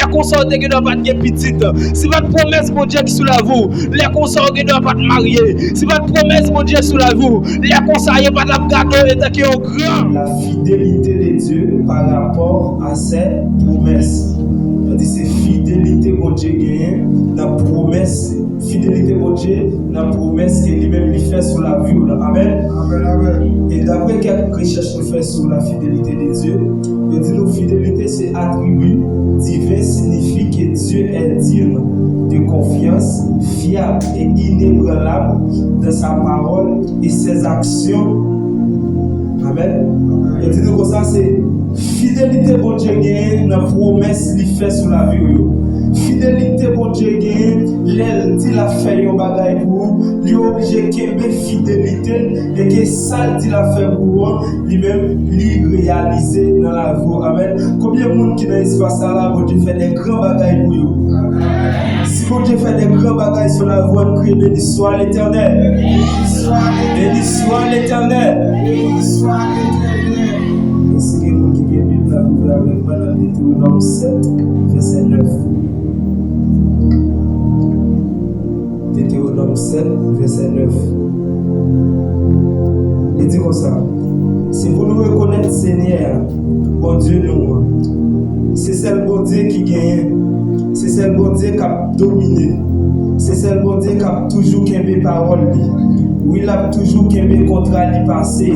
consorts qui doivent pas de petite. Si votre promesse, mon Dieu, qui sous la vous, les consorts qui doivent pas de marier. Si votre promesse, mon Dieu, sous la vous, les consorts qui pas de gâteau et qui ont grand. La fidélité de Dieu par rapport à ses promesses. C'est fidélité mon Dieu gagne la promesse, fidélité mon Dieu la promesse que lui-même lui fait sur la vie. Amen. Amen, amen. Et d'après quelques recherches qu'on fait sur la fidélité de Dieu, on dit que la fidélité c'est attribut divin signifie que Dieu est digne de confiance, fiable et inébranlable dans sa parole et ses actions. Amen. Et dit comme ça, c'est fidélité bon Dieu gagne la promesse qu'il fait sur la vie. Fidélité bon Dieu gagne, l'aile dit la fait un bagage pour lui obligé qu'aimer fidélité et que ça dit la fait pour lui-même lui réaliser dans la vie. Amen. Combien de monde qui dans l'espace là, bon Dieu fait des grands bagages pour eux. Si bon Dieu fait des grands bagages sur la voie, nous crions béni soit l'Éternel. Béni soit l'Éternel. Béni soit l'Éternel. Et si quelqu'un qui vient Bible là, vous avec moi dans Deutéronome 7, verset 9. Deutéronome 7, verset 9. Il dit comme ça. Si vous nous reconnaissez, Seigneur, bon Dieu, nous, c'est celle bon Dieu qui gagne. C'est celle bon Dieu qui a dominé. C'est celle bon Dieu qui a toujours aimé parole. Oui, il a toujours aimé contrat li passé.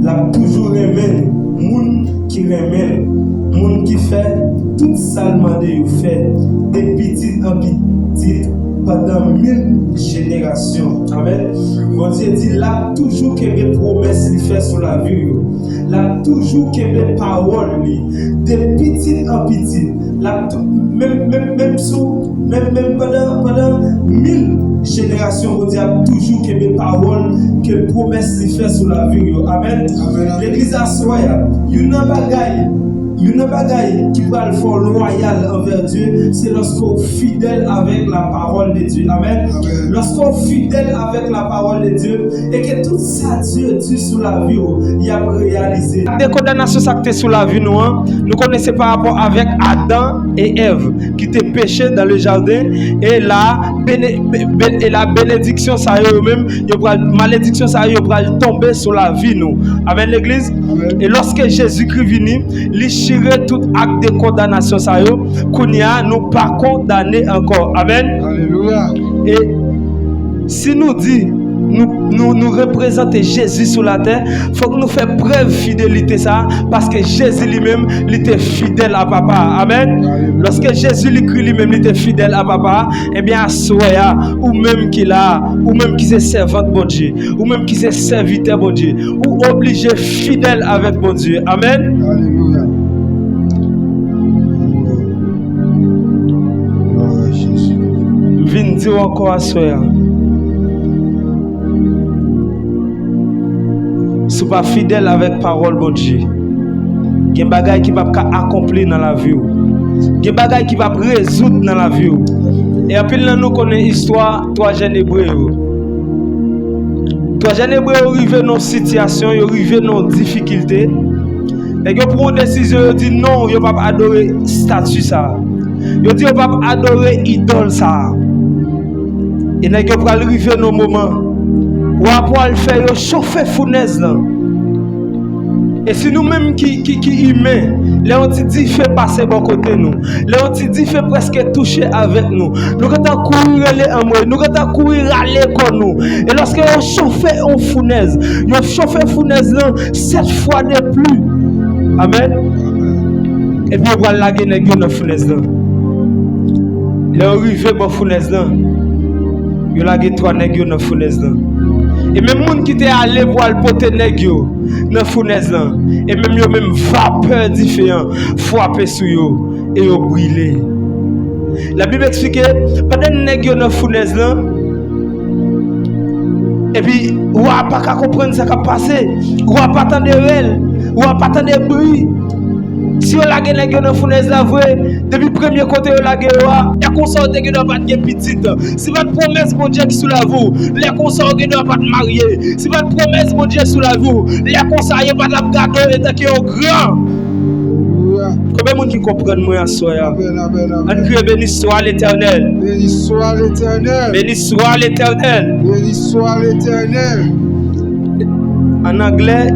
Il a toujours aimé. Moun qui aime, moun qui fait tout ça demandé ou fait de petit en petit pendant 1000 générations. Amen. Bon Dieu dit là toujours que mes promesses lui fait sur la vie. Là toujours que mes paroles lui de petit en petit. Là même pendant 1000 générations, bon Dieu a toujours que mes paroles que promesses lui fait sur la vie. Amen. L'église a soya, you n'a bagaille qui va le faire loyal envers Dieu, c'est lorsqu'on est fidèle avec la parole de Dieu. Amen. Lorsqu'on est fidèle avec la parole de Dieu et que tout ça Dieu dit sur la vie, il a réalisé. Des condamnations qui sur la vie, nous connaissons par rapport avec Adam et Ève qui étaient péchés dans le jardin et la bénédiction, ça y est même, la malédiction, ça y est, tomber sur la vie. Nous. Amen l'église. Et lorsque Jésus-Christ venu, il tirer tout acte de condamnation, ça y est, qu'on y a, nous pas condamnés encore. Amen. Alléluia. Et si nous dit nous représenter Jésus sur la terre, il faut que nous fassions preuve de fidélité ça, parce que Jésus lui-même, il était fidèle à papa. Amen. Alléluia. Lorsque Jésus lui-même, il était fidèle à papa, eh bien, à soya, ou même qu'il a, ou même qu'il est servant de bon Dieu, ou même qu'il est serviteur de bon Dieu, ou obligé fidèle avec bon Dieu. Amen. Alléluia. Gloire à Jésus. Viens dire encore à soya. Si vous n'êtes pas fidèle avec parole bon Dieu, il y a des choses qui ne peuvent pas accomplir dans la vie. Il y a des choses qui ne peuvent pas résoudre dans la vie. Et après, nous connaissons l'histoire de 3 jeunes hébreux. 3 jeunes hébreux arrivent dans une situation, ils arrivent dans une difficulté. Et ils prennent une décision, ils disent non, ils ne peuvent pas adorer le statut. Ils disent qu'ils ne peuvent pas adorer l'idole. Et ils prennent arriver dans un moment. Ou après le faire chauffer fournaise là. Et si nous-mêmes qui humains, les on dit fait passer bon côté nous. Les on dit fait presque toucher avec nous. Nous quand courir les amour, nous quand courir aller comme nous. Et lorsque on chauffe en fournaise, on chauffe fournaise là 7 fois de plus. Amen. Et puis on va laguer nèg dans fournaise là. Les arrivé bon fournaise là. Yo lagué 3 nèg dans fournaise là. Et même les gens qui étaient allés pour le poter nèg dans la fournaise là, et même yo même vapeur différent frapper sur yo et yo brûler. La Bible explique pendant nèg dans la fournaise là, et puis ou pas qu'à comprendre ça qui passé, ou pas attendre elle, ou pas attendre bruit. Si on la gagne dans la fournaise là vrai, depuis premier côté on la gagne, les consorts qui doivent pas de petite. Si votre promesse mon Dieu qui sous la vous, les consorts qui doivent pas de marier. Si votre promesse mon Dieu sous la vous, les consorts qui pas de gâteau et qui sont grand. Alléluia. Combien de monde qui comprennent moi à soi? Amen, amen, On amen. crie béni soit l'Éternel. Béni soit l'Éternel. Béni soit l'Éternel. Béni soit l'Éternel. En anglais,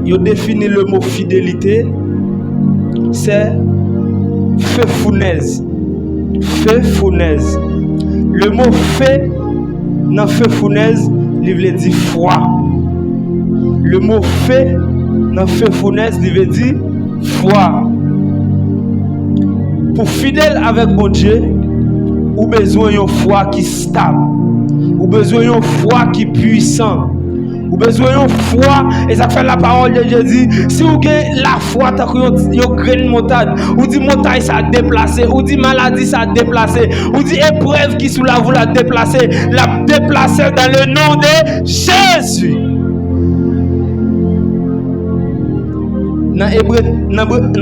il définit le mot fidélité, c'est faithfulness. Faithfulness. Le mot fait dans faithfulness, il veut dire foi. Le mot fait dans faithfulness, il veut dire foi. Pour fidèle avec mon Dieu, ou besoin d'une foi qui stable, ou besoin d'une foi qui puissant, ou besoin d'une foi, et ça fait la parole de Jésus. Si vous avez la foi, tant que vous avez une montagne, ou dit montagne ça a déplacé, ou dit maladie ça a déplacé, ou dit épreuve qui sous la vous la déplacé dans le nom de Jésus. Dans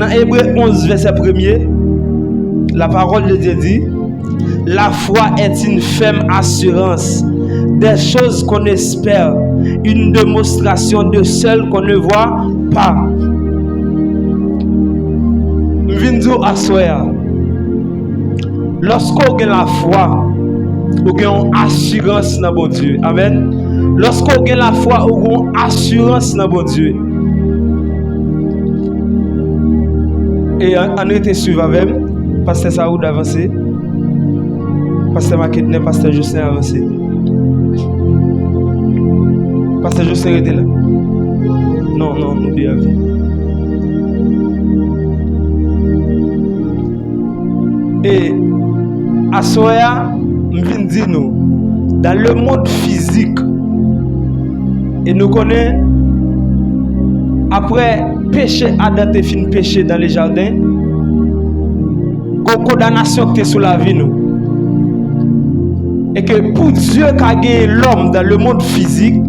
Hébreu 11, verset 1er, la parole de Dieu dit: la foi est une ferme assurance des choses qu'on espère, une démonstration de celles qu'on ne voit pas. M'vinzo assoya. Lorsqu'on a la foi, on a une assurance dans bon Dieu. Amen. Lorsqu'on a la foi, on a une assurance dans bon Dieu. Et on était suivant avec Pasteur Saoud avancé, Pasteur Maketne, Pasteur Justin avancé. Pasteur Justin était là. Non, nous deux avis. Et à Soya, je viens dire nous, dans le monde physique, et nous connaissons, après péché, Adam te fin péché dans les jardins, une condamnation qui est sur la vie nous. Et que pour Dieu qui a gagné l'homme dans le monde physique,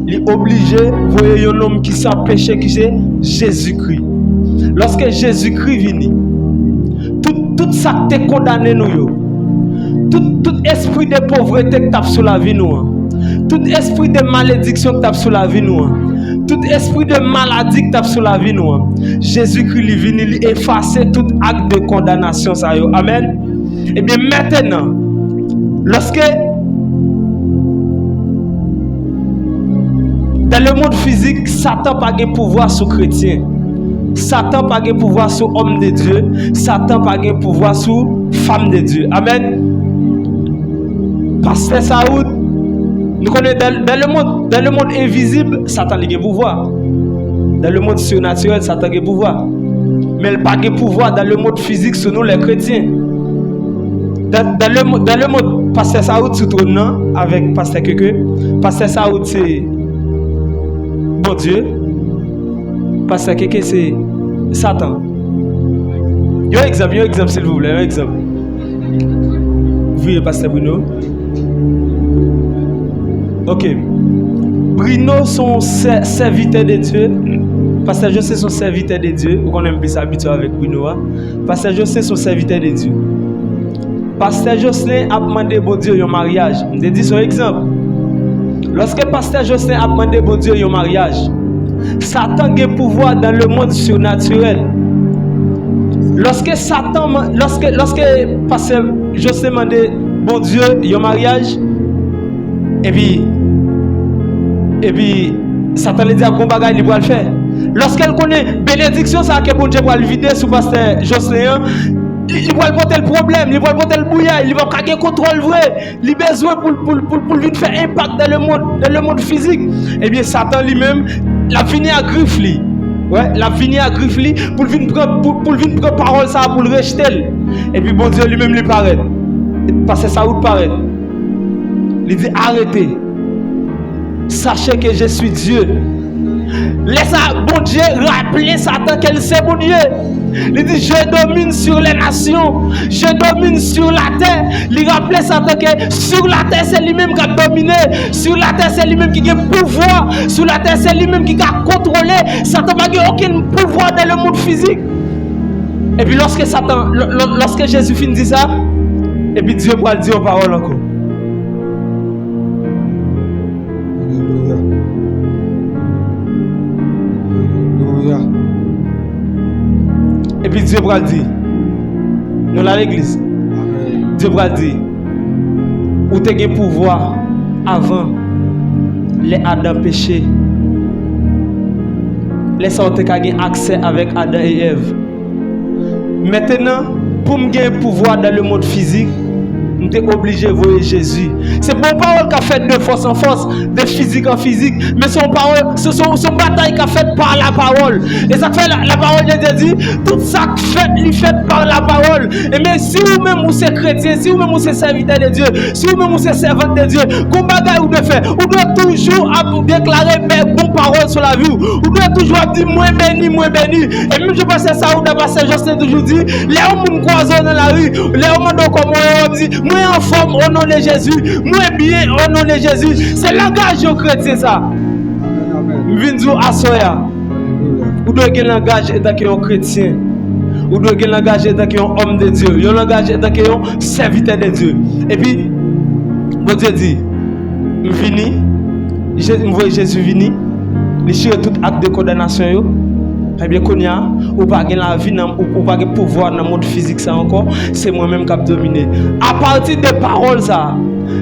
il est obligé de voir un homme qui sans péché, qui c'est Jésus-Christ. Lorsque Jésus-Christ vient, tout ça qui est condamné nous, tout esprit de pauvreté qui tape sur la vie nous, tout esprit de malédiction qui tape sur la vie nous, tout esprit de maladie qui tape sur la vie nous, Jésus-Christ est venu effacer tout acte de condamnation. Ça, amen. Et bien maintenant, lorsque dans le monde physique, Satan n'a pas de pouvoir sur chrétien, Satan n'a pas de pouvoir sur homme de Dieu, Satan n'a pas de pouvoir sur femme de Dieu. Amen. Pasteur Saoud, nous connaissons dans le monde invisible, Satan a le pouvoir. Dans le monde surnaturel, Satan a le pouvoir. Mais il n'a pas de pouvoir dans le monde physique sur nous les chrétiens. Dans le monde, Pasteur Saoud se tourne avec Pasteur Keke. Pasteur Saoud c'est bon Dieu. Pasteur Keke c'est Satan. Il y a un exemple s'il vous plaît, un exemple. Vous Pasteur Bruno. Ok. Bruno son serviteur de Dieu. Pasteur José son serviteur de Dieu. Vous connaissez plus s'habituer avec Bruno. Pasteur José son serviteur de Dieu. Pasteur Jocelyn a demandé bon Dieu un mariage. Je dis son exemple. Lorsque Pasteur Jocelyn a demandé bon Dieu un mariage, Satan a pouvoir dans le monde surnaturel. Lorsque Pasteur Jocelyn a demandé bon Dieu un mariage, et puis Satan lui dit à bon bagage il va le faire. Lorsqu'elle connaît bénédiction ça que bon Dieu va le vider sur Pasteur Jocelyn, il va porter le problème, il va porter le bouillard, il va gagner contrôle vrai, il a besoin pour venir faire impact dans le monde physique. Et bien Satan lui-même l'a fini à griffe lui. Ouais, l'a fini à griffe lui pour venir prendre parole ça pour le rejeter. Et puis bon Dieu lui-même lui paraît. Parce que ça ou paraît. Il dit arrêtez. Sachez que je suis Dieu. Laisse bon Dieu rappeler Satan qu'elle sait bon Dieu. Il dit je domine sur les nations, je domine sur la terre. Il rappelle Satan que sur la terre c'est lui-même qui a dominé, sur la terre c'est lui-même qui a pouvoir, sur la terre c'est lui-même qui a contrôlé. Satan n'a aucun pouvoir dans le monde physique. Et puis lorsque Jésus finit dit ça, et puis Dieu va dire aux paroles encore. Dieu va le dire. Nous là l'église. Dieu va le dire. Ou tu as pouvoir avant les Adam péché. Les autres ont accès avec Adam et Ève. Maintenant, pour me gagner pouvoir dans le monde physique, je suis obligé de voir Jésus. C'est mon parole qui a fait de force en force, de physique en physique, mais son parole, son bataille qui a fait par la parole. Et ça fait la parole de Dieu dit, tout ça fait par la parole. Et mais si vous-même vous êtes chrétien, si vous-même vous êtes serviteur de Dieu, si vous-même vous êtes servant de Dieu, comme bagaille vous devez faire, vous devez toujours déclarer mes bonnes paroles sur la vie. Vous devez toujours dire moi béni, moi béni. Et même je pense ça, vous devez passer, Justin toujours dit, les hommes croisent dans la rue, les hommes comme on dit, moi en forme au nom de Jésus, moi bien au nom de Jésus. C'est le langage chrétien ça. Vinzo Asoya. Vous devez un langage étant un chrétien. Vous devez un langage étant un homme de Dieu. Un langage étant un serviteur de Dieu. Et puis, bon Dieu dit, je vini, je vois Jésus vini, il tire tout acte de condamnation. Eh bien, qu'on y a, ou pas la vie, ou pas le pouvoir dans le monde physique, ça encore, c'est moi-même qui a dominé. À partir des paroles, ça,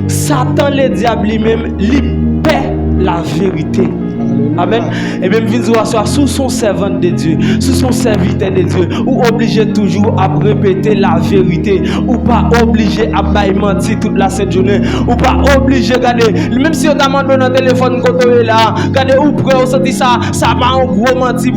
Satan, le diable lui-même, il paie la vérité. Amen. Et bien, venez sous son servant de Dieu, sous son serviteur de Dieu, ou obligé toujours à répéter la vérité, ou pas obligé à mentir toute la sainte journée, ou pas obligé, regardez, même si on a demandé dans le téléphone quand on est là, regardez, ou prêt, on se dit ça va en gros mentir.